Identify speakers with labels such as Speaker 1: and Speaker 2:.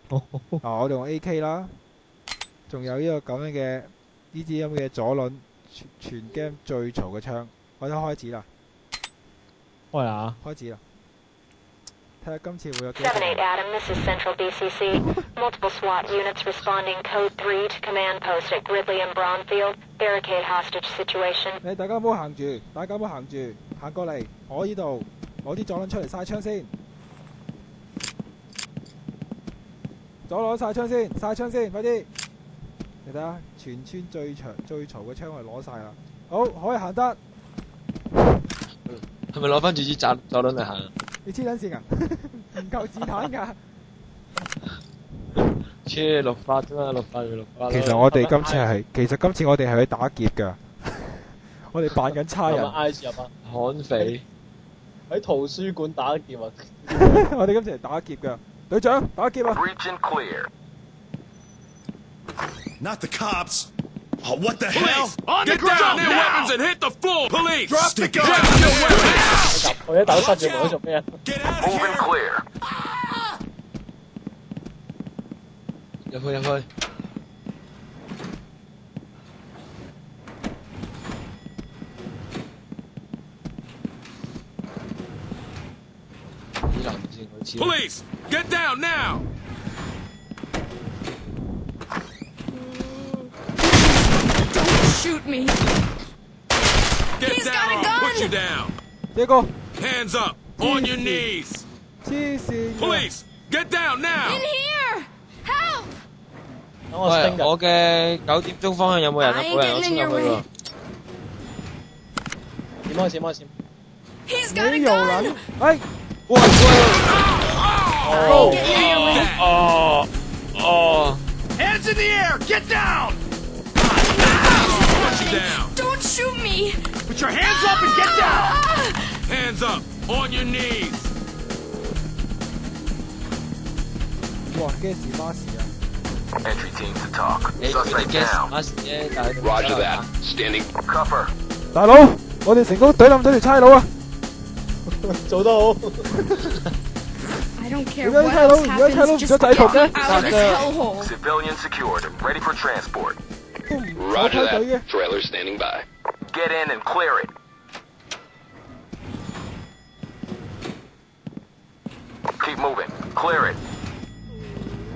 Speaker 1: 我哋用 AK 啦，仲有呢個咁樣嘅呢支咁嘅左輪，全 game 最嘈嘅槍，我都開始啦，
Speaker 2: 開啦
Speaker 1: 開始啦，睇下今次會有幾多
Speaker 3: 7-8 Adam, this is Central BCC. Multiple SWAT units responding code 3 to command post at Gridley and Bronfield. Barricade hostage situation.
Speaker 1: 你大家唔好行住，大家唔好行住，行過嚟我呢度攞啲左輪出嚟晒槍先，左攞晒槍先，晒槍先，快啲！你睇下，全村最嘈嘅槍我哋攞晒啦，好可以行得。
Speaker 4: 係咪攞翻住支左輪嚟行？
Speaker 1: 你黐撚線啊？唔夠子彈㗎。
Speaker 4: 6發啫嘛，6發要6發。
Speaker 1: 其實我哋今次係，其實今次我哋係去打劫㗎。我哋扮緊差人。
Speaker 2: 挨住入啊！
Speaker 4: 悍匪
Speaker 2: 喺圖書館打劫啊！
Speaker 1: 我哋今次係打劫㗎。隊長，打劫啊
Speaker 5: Region clear.
Speaker 6: Not the cops. Oh, what the hell?
Speaker 5: On the ground! Drop their weapons and hit the floor! Police!
Speaker 6: Drop the
Speaker 5: Drop
Speaker 6: gun!
Speaker 5: your weapons!
Speaker 2: 我一斗塞住門做咩啊？
Speaker 6: Get out of
Speaker 5: Moving
Speaker 6: here!
Speaker 5: clear.
Speaker 4: 入去。依男先好似。
Speaker 5: Police! Get down now!
Speaker 7: Don't shoot me.
Speaker 5: Get
Speaker 7: He's
Speaker 5: down
Speaker 7: got a
Speaker 5: or I'll
Speaker 7: gun!
Speaker 5: put you down!
Speaker 1: 呢個
Speaker 5: Hands up! On your knees!
Speaker 1: 黐線㗎。
Speaker 5: Police! Get down now!
Speaker 7: In here! Help!
Speaker 2: 等我
Speaker 4: 喂，
Speaker 2: sting
Speaker 4: 我嘅9點鐘方向有冇人啊？
Speaker 7: I ain't
Speaker 4: 冇人，我
Speaker 7: getting
Speaker 4: 先
Speaker 7: in
Speaker 4: 入
Speaker 7: your
Speaker 4: 去
Speaker 7: way.
Speaker 4: 喎。
Speaker 2: 點開閃？
Speaker 7: He's got a
Speaker 1: 你又
Speaker 7: gun!
Speaker 1: 撚，哎，
Speaker 4: 喂！
Speaker 7: I ain't getting in your way.
Speaker 4: 哦，
Speaker 6: Hands in the air! Get down!
Speaker 5: Put you down!
Speaker 7: Don't shoot me!
Speaker 6: Put your hands up and get down!
Speaker 7: Ah!
Speaker 5: Hands up! On your knees!
Speaker 1: 哇，幾時巴士啊？
Speaker 5: Entry team to talk.
Speaker 4: 你佢哋驚乜事啫？但係
Speaker 5: Roger that. Standing. Cover.
Speaker 1: 大佬，我哋成功懟冧咗條差佬啊！
Speaker 2: 做得好。
Speaker 7: I don't care
Speaker 1: You guys
Speaker 7: what
Speaker 1: hello,
Speaker 7: else
Speaker 1: you guys hello,
Speaker 7: happens, just
Speaker 1: just
Speaker 7: get
Speaker 1: I
Speaker 7: me
Speaker 1: forget.
Speaker 7: out of this hellhole.
Speaker 5: Civilian secured. Ready for transport.
Speaker 1: 都唔坐梯隊嘅。
Speaker 5: Trailer standing by. Get in and clear it. Keep moving. Clear it.